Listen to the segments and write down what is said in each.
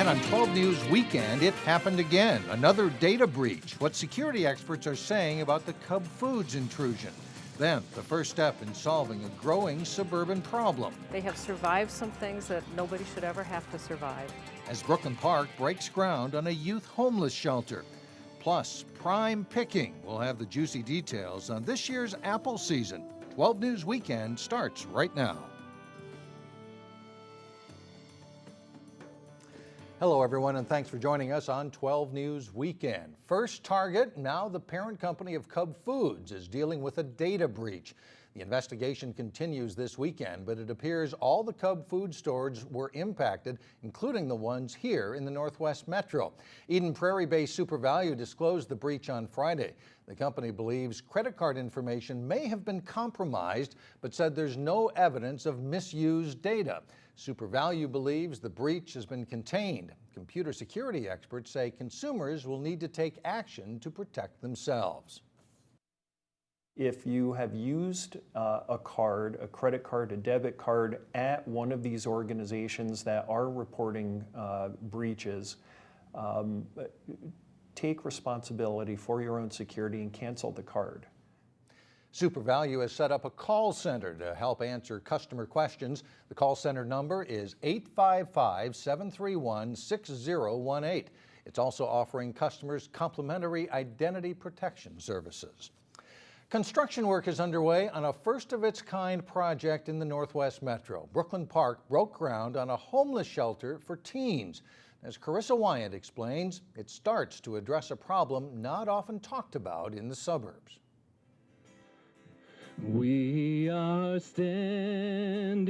And on 12 News Weekend, it happened again. Another data breach. What security experts are saying about the Cub Foods intrusion. Then, the first step in solving a growing suburban problem. They have survived some things that nobody should ever have to survive. As Brooklyn Park breaks ground on a youth homeless shelter. Plus, prime picking. We'll have the juicy details on this year's apple season. 12 News Weekend starts right now. Hello, everyone, and thanks for joining us on 12 News Weekend. First target, now the parent company of Cub Foods, is dealing with a data breach. The investigation continues this weekend, but it appears all the Cub food stores were impacted, including the ones here in the Northwest Metro. Eden Prairie-based SuperValu disclosed the breach on Friday. The company believes credit card information may have been compromised, but said there's no evidence of misused data. SuperValu believes the breach has been contained. Computer security experts say consumers will need to take action to protect themselves. If you have used a card, a credit card, a debit card at one of these organizations that are reporting breaches, take responsibility for your own security and cancel the card. SuperValu has set up a call center to help answer customer questions. The call center number is 855-731-6018. It's also offering customers complimentary identity protection services. Construction work is underway on a first-of-its-kind project in the Northwest Metro. Brooklyn Park broke ground on a homeless shelter for teens. As Carissa Wyant explains, it starts to address a problem not often talked about in the suburbs. We are standing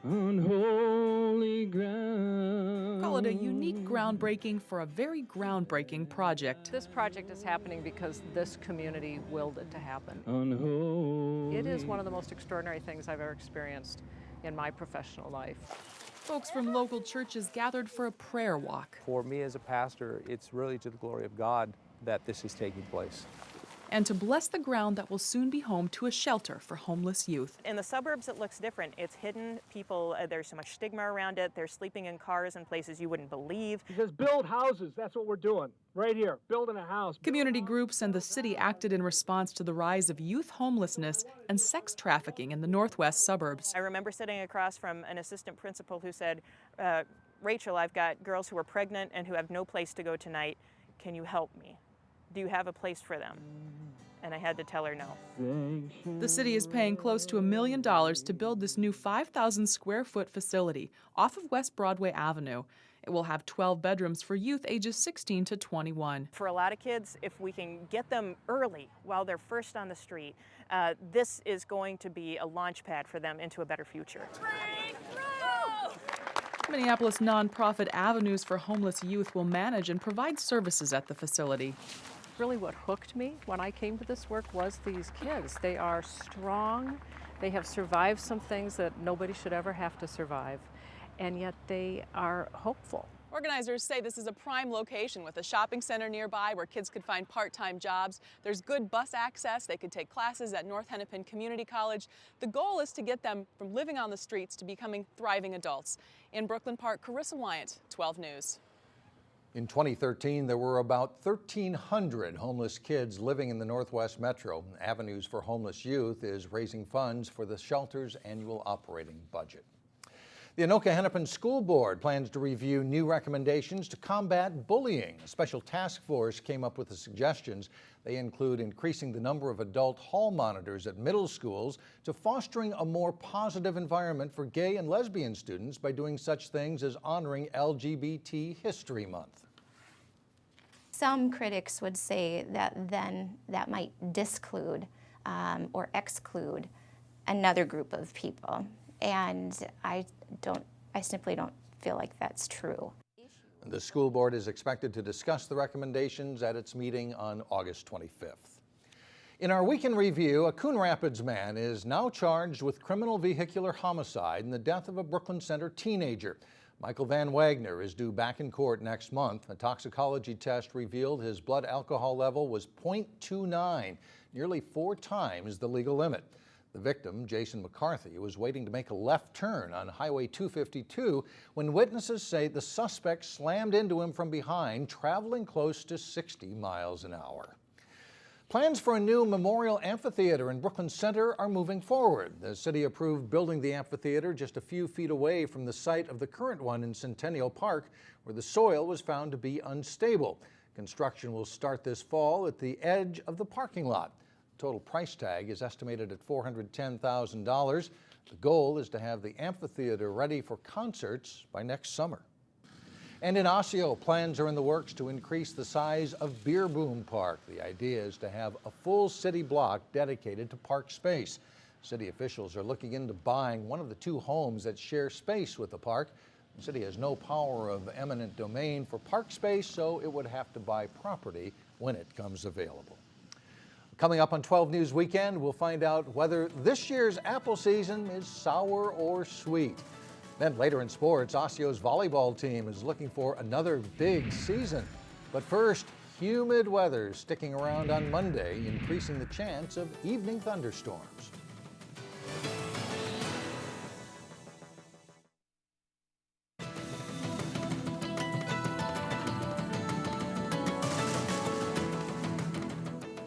on holy ground. Call it a unique groundbreaking for a very groundbreaking project. This project is happening because this community willed it to happen. On holy. It is one of the most extraordinary things I've ever experienced in my professional life. Folks from local churches gathered for a prayer walk. For me as a pastor, it's really to the glory of God that this is taking place. And to bless the ground that will soon be home to a shelter for homeless youth. In the suburbs, it looks different. It's hidden. People, there's so much stigma around it. They're sleeping in cars in places you wouldn't believe. He says, build houses. That's what we're doing right here, building a house. Community groups and the city acted in response to the rise of youth homelessness and sex trafficking in the Northwest suburbs. I remember sitting across from an assistant principal who said, Rachel, I've got girls who are pregnant and who have no place to go tonight. Can you help me? Do you have a place for them? And I had to tell her no. The city is paying close to $1 million to build this new 5,000 square foot facility off of West Broadway Avenue. It will have 12 bedrooms for youth ages 16 to 21. For a lot of kids, if we can get them early while they're first on the street, this is going to be a launch pad for them into a better future. Minneapolis nonprofit Avenues for Homeless Youth will manage and provide services at the facility. Really what hooked me when I came to this work was these kids. They are strong. They have survived some things that nobody should ever have to survive, and yet they are hopeful. Organizers say this is a prime location with a shopping center nearby where kids could find part-time jobs. There's good bus access. They could take classes at North Hennepin Community College. The goal is to get them from living on the streets to becoming thriving adults. In Brooklyn Park, Carissa Wyant, 12 News. In 2013, there were about 1,300 homeless kids living in the Northwest Metro. Avenues for Homeless Youth is raising funds for the shelter's annual operating budget. The Anoka Hennepin School Board plans to review new recommendations to combat bullying. A special task force came up with the suggestions. They include increasing the number of adult hall monitors at middle schools to fostering a more positive environment for gay and lesbian students by doing such things as honoring LGBT History Month. Some critics would say that then that might disclude or exclude another group of people. And I simply don't feel like that's true. The school board is expected to discuss the recommendations at its meeting on August 25th. In our weekend review, a Coon Rapids man is now charged with criminal vehicular homicide in the death of a Brooklyn Center teenager. Michael Vanwagner is due back in court next month. A toxicology test revealed his blood alcohol level was .29, nearly 4 times the legal limit. The victim, Jason McCarthy, was waiting to make a left turn on Highway 252 when witnesses say the suspect slammed into him from behind, traveling close to 60 miles an hour. Plans for a new memorial amphitheater in Brooklyn Center are moving forward. The city approved building the amphitheater just a few feet away from the site of the current one in Centennial Park, where the soil was found to be unstable. Construction will start this fall at the edge of the parking lot. Total price tag is estimated at $410,000. The goal is to have the amphitheater ready for concerts by next summer. And in Osseo, plans are in the works to increase the size of Boerboom Park. The idea is to have a full city block dedicated to park space. City officials are looking into buying one of the two homes that share space with the park. The city has no power of eminent domain for park space, so it would have to buy property when it comes available. Coming up on 12 News Weekend, we'll find out whether this year's apple season is sour or sweet. Then later in sports, Osseo's volleyball team is looking for another big season. But first, humid weather sticking around on Monday, increasing the chance of evening thunderstorms.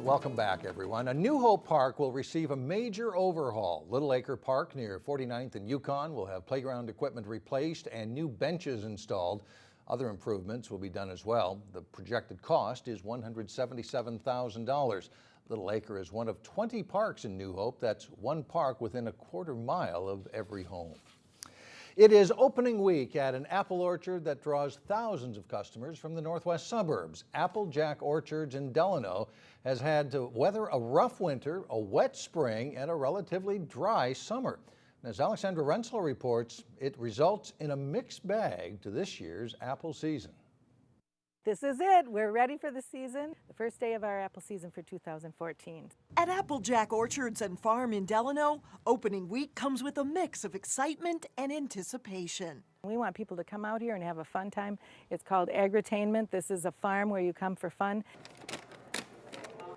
Welcome back, everyone. A New Hope Park will receive a major overhaul. Little Acre Park near 49th and Yukon will have playground equipment replaced and new benches installed. Other improvements will be done as well. The projected cost is $177,000. Little Acre is one of 20 parks in New Hope. That's one park within a quarter mile of every home. It is opening week at an apple orchard that draws thousands of customers from the northwest suburbs. Applejack Orchards in Delano has had to weather a rough winter, a wet spring, and a relatively dry summer. And as Alexandra Renslow reports, it results in a mixed bag to this year's apple season. This is it. We're ready for the season, the first day of our apple season for 2014. At Applejack Orchards and Farm in Delano, opening week comes with a mix of excitement and anticipation. We want people to come out here and have a fun time. It's called Agritainment. This is a farm where you come for fun.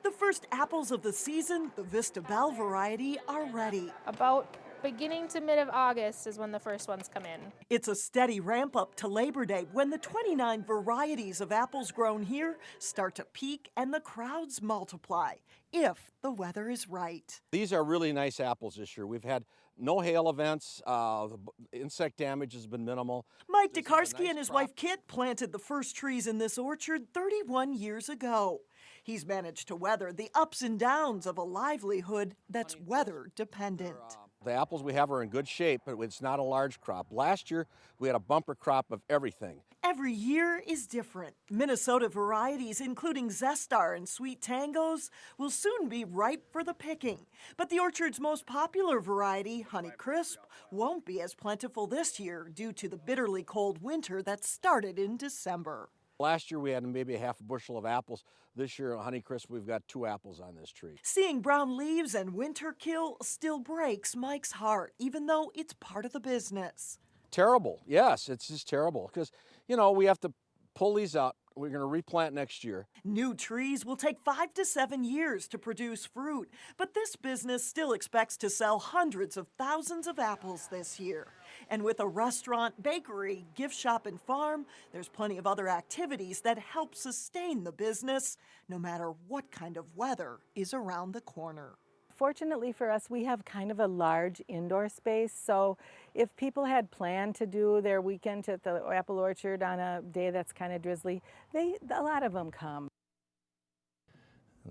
The first apples of the season, the Vista Belle variety, are ready. About beginning to mid of August is when the first ones come in. It's a steady ramp up to Labor Day when the 29 varieties of apples grown here start to peak and the crowds multiply, if the weather is right. These are really nice apples this year. We've had no hail events. The insect damage has been minimal. Mike Dekarsky and his wife Kit planted the first trees in this orchard 31 years ago. He's managed to weather the ups and downs of a livelihood that's weather dependent. The apples we have are in good shape, but it's not a large crop. Last year, we had a bumper crop of everything. Every year is different. Minnesota varieties, including Zestar and Sweet Tangos, will soon be ripe for the picking. But the orchard's most popular variety, Honey Crisp, won't be as plentiful this year due to the bitterly cold winter that started in December. Last year we had maybe a half a bushel of apples. This year, Honey Crisp, we've got 2 apples on this tree. Seeing brown leaves and winter kill still breaks Mike's heart, even though it's part of the business. Terrible, yes, it's just terrible because, you know, we have to pull these out. We're going to replant next year. New trees will take 5 to 7 years to produce fruit, but this business still expects to sell hundreds of thousands of apples this year. And with a restaurant, bakery, gift shop, and farm, there's plenty of other activities that help sustain the business, no matter what kind of weather is around the corner. Fortunately for us, we have kind of a large indoor space, so if people had planned to do their weekend at the apple orchard on a day that's kind of drizzly, a lot of them come.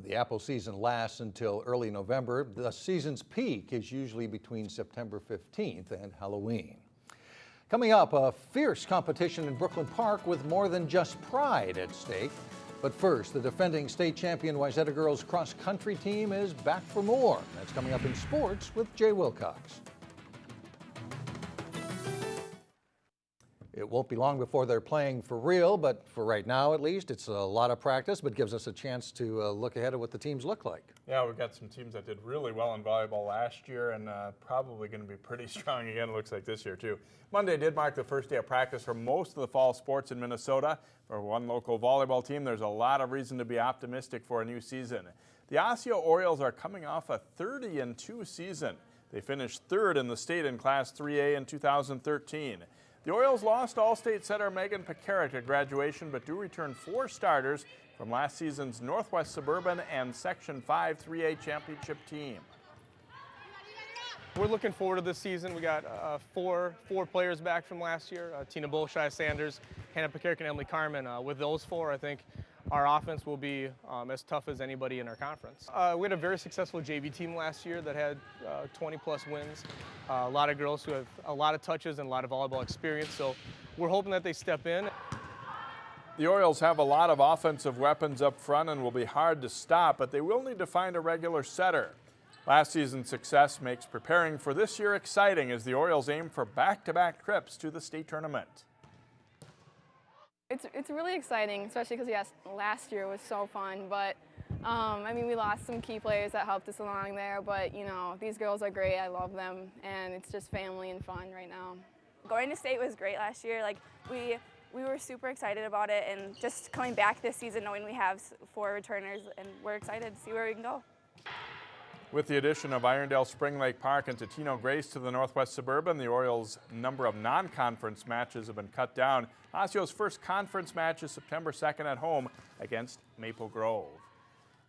The apple season lasts until early November. The season's peak is usually between September 15th and Halloween. Coming up, a fierce competition in Brooklyn Park with more than just pride at stake. But first, the defending state champion Wayzata girls cross-country team is back for more. That's coming up in sports with Jay Wilcox. It won't be long before they're playing for real, but for right now at least, it's a lot of practice, but gives us a chance to look ahead at what the teams look like. Yeah, we've got some teams that did really well in volleyball last year and probably going to be pretty strong again, it looks like this year too. Monday did mark the first day of practice for most of the fall sports in Minnesota. For one local volleyball team, there's a lot of reason to be optimistic for a new season. The Osseo Orioles are coming off a 30-2 season. They finished third in the state in Class 3A in 2013. The Orioles lost All-State setter Megan Pekarek at graduation, but do return 4 starters from last season's Northwest Suburban and Section 5 3A championship team. We're looking forward to this season. We got four players back from last year, Tina Bolshai Sanders, Hannah Pekarek, and Emily Carmen. With those 4, I think our offense will be as tough as anybody in our conference. We had a very successful JV team last year that had 20-plus wins. A lot of girls who have a lot of touches and a lot of volleyball experience, so we're hoping that they step in. The Orioles have a lot of offensive weapons up front and will be hard to stop, but they will need to find a regular setter. Last season's success makes preparing for this year exciting as the Orioles aim for back-to-back trips to the state tournament. It's really exciting, especially because yes, last year was so fun, but I mean, we lost some key players that helped us along there, but you know, these girls are great, I love them, and it's just family and fun right now. Going to state was great last year. Like we were super excited about it, and just coming back this season knowing we have 4 returners, and we're excited to see where we can go. With the addition of Irondale Spring Lake Park and Totino Grace to the Northwest Suburban, the Orioles' number of non-conference matches have been cut down. Osceo's first conference match is September 2nd at home against Maple Grove.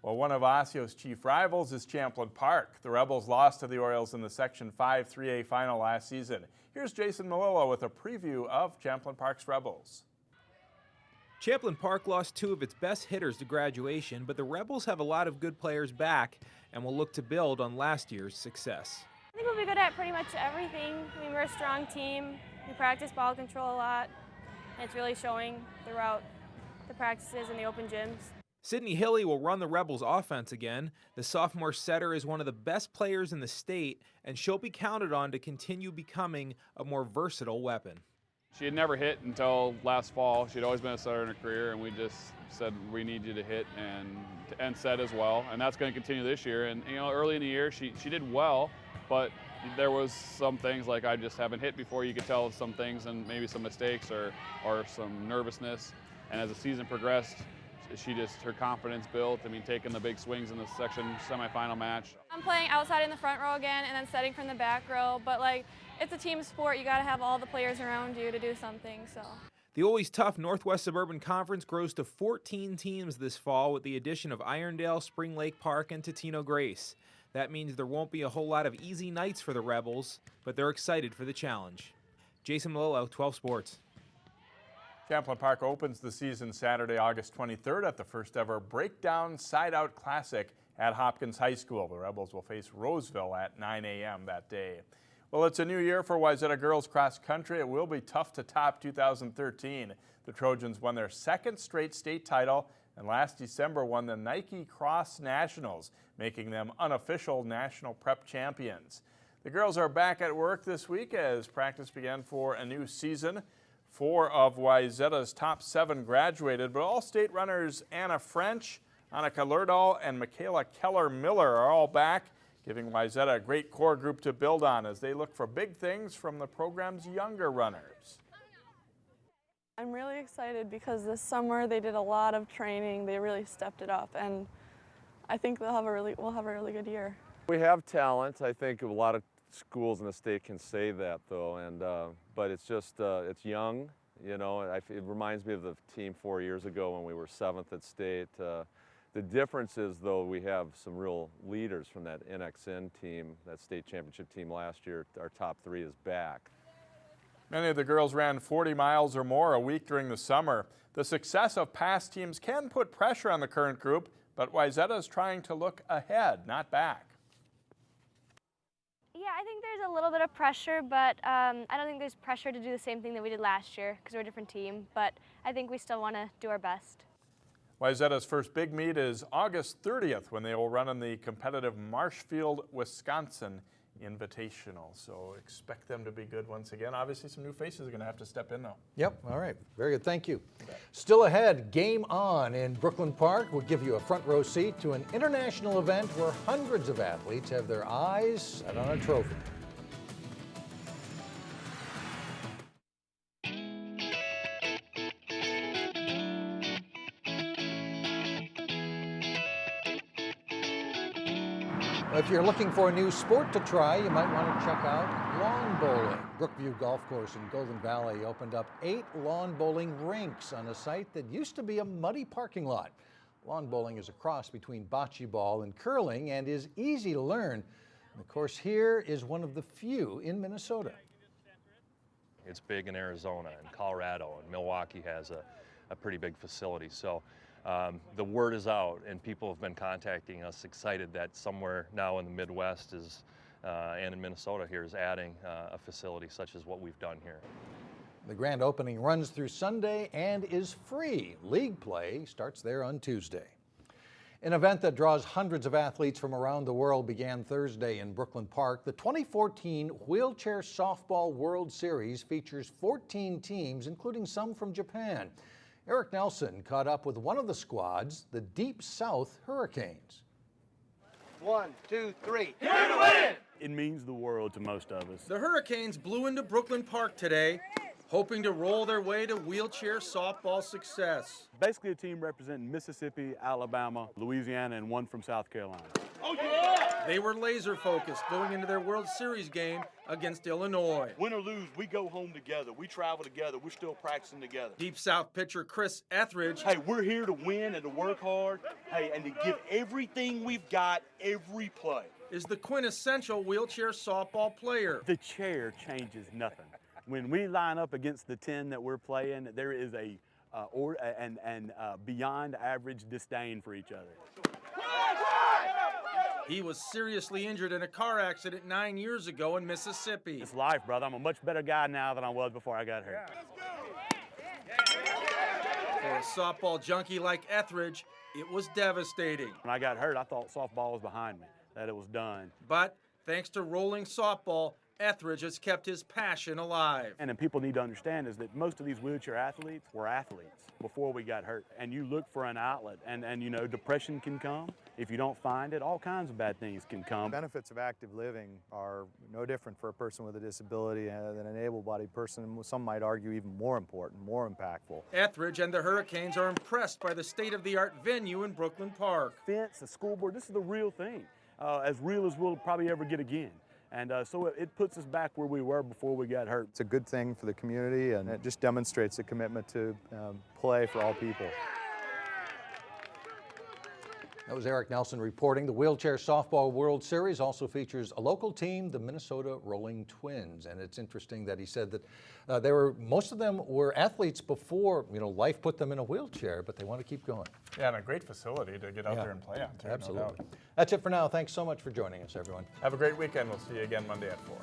Well, one of Osceo's chief rivals is Champlin Park. The Rebels lost to the Orioles in the Section 5 3A final last season. Here's Jason Malillo with a preview of Champlin Park's Rebels. Champlin Park lost 2 of its best hitters to graduation, but the Rebels have a lot of good players back and will look to build on last year's success. I think we'll be good at pretty much everything. I mean, we're a strong team. We practice ball control a lot. And it's really showing throughout the practices and the open gyms. Sydney Hilly will run the Rebels offense again. The sophomore setter is one of the best players in the state, and she'll be counted on to continue becoming a more versatile weapon. She had never hit until last fall. She'd always been a setter in her career, and we just said, we need you to hit and set as well. And that's going to continue this year. And, you know, early in the year, she did well, but there was some things like I just haven't hit before. You could tell some things and maybe some mistakes or some nervousness. And as the season progressed, her confidence built. I mean, taking the big swings in the section semifinal match. I'm playing outside in the front row again and then setting from the back row, but like, it's a team sport. You got to have all the players around you to do something, so. The always tough Northwest Suburban Conference grows to 14 teams this fall with the addition of Irondale, Spring Lake Park, and Totino Grace. That means there won't be a whole lot of easy nights for the Rebels, but they're excited for the challenge. Jason Malillo, 12 Sports. Champlin Park opens the season Saturday, August 23rd at the first ever Breakdown Side-Out Classic at Hopkins High School. The Rebels will face Roseville at 9 a.m. that day. Well, it's a new year for Wayzata girls cross country. It will be tough to top 2013. The Trojans won their 2nd straight state title and last December won the Nike Cross Nationals, making them unofficial national prep champions. The girls are back at work this week as practice began for a new season. 4 of Wayzata's top 7 graduated, but all state runners Anna French, Anoka Lerdahl, and Michaela Keller-Miller are all back, giving Wayzata a great core group to build on as they look for big things from the program's younger runners. I'm really excited because this summer they did a lot of training. They really stepped it up, and I think we'll have a really good year. We have talent. I think a lot of schools in the state can say that, though, and but it's just it's young. You know, it reminds me of the team 4 years ago when we were 7th at state. The difference is, though, we have some real leaders from that NXN team, that state championship team last year. Our top 3 is back. Many of the girls ran 40 miles or more a week during the summer. The success of past teams can put pressure on the current group, but Wayzata is trying to look ahead, not back. Yeah, I think there's a little bit of pressure, but I don't think there's pressure to do the same thing that we did last year because we're a different team, but I think we still want to do our best. Wayzata's first big meet is August 30th when they will run in the competitive Marshfield, Wisconsin Invitational. So expect them to be good once again. Obviously some new faces are going to have to step in though. Yep, all right, very good, thank you. Still ahead, Game On in Brooklyn Park will give you a front row seat to an international event where hundreds of athletes have their eyes set on a trophy. If you're looking for a new sport to try, you might want to check out lawn bowling. Brookview Golf Course in Golden Valley opened up 8 lawn bowling rinks on a site that used to be a muddy parking lot. Lawn bowling is a cross between bocce ball and curling and is easy to learn. And the course here is one of the few in Minnesota. It's big in Arizona and Colorado, and Milwaukee has a pretty big facility. So the word is out, and people have been contacting us, excited that somewhere now in the Midwest is, and in Minnesota here is adding a facility such as what we've done here. The grand opening runs through Sunday and is free. League play starts there on Tuesday. An event that draws hundreds of athletes from around the world began Thursday in Brooklyn Park. The 2014 Wheelchair Softball World Series features 14 teams, including some from Japan. Eric Nelson caught up with one of the squads, the Deep South Hurricanes. 1, 2, 3. Here to win! It means the world to most of us. The Hurricanes blew into Brooklyn Park today, hoping to roll their way to wheelchair softball success. Basically a team representing Mississippi, Alabama, Louisiana, and one from South Carolina. Oh, yeah! They were laser focused going into their World Series game against Illinois. Win or lose, we go home together. We travel together. We're still practicing together. Deep South pitcher Chris Etheridge. Hey, we're here to win and to work hard, hey, and to give everything we've got every play. Is the quintessential wheelchair softball player. The chair changes nothing. When we line up against the 10 that we're playing, there is a beyond average disdain for each other. He was seriously injured in a car accident 9 years ago in Mississippi. It's life, brother. I'm a much better guy now than I was before I got hurt. For a softball junkie like Etheridge, it was devastating. When I got hurt, I thought softball was behind me, that it was done. But thanks to rolling softball, Etheridge has kept his passion alive. And then people need to understand is that most of these wheelchair athletes were athletes before we got hurt. And you look for an outlet, and you know, depression can come. If you don't find it, all kinds of bad things can come. Benefits of active living are no different for a person with a disability than an able-bodied person. Some might argue even more important, more impactful. Etheridge and the Hurricanes are impressed by the state-of-the-art venue in Brooklyn Park. Fence, the scoreboard, this is the real thing, as real as we'll probably ever get again. And so it puts us back where we were before we got hurt. It's a good thing for the community, and it just demonstrates a commitment to play for all people. That was Eric Nelson reporting. The Wheelchair Softball World Series also features a local team, the Minnesota Rolling Twins. And it's interesting that he said that most of them were athletes before, life put them in a wheelchair, but they want to keep going. Yeah, and a great facility to get out there and play on, too. Absolutely. No doubt. That's it for now. Thanks so much for joining us, everyone. Have a great weekend. We'll see you again Monday at 4.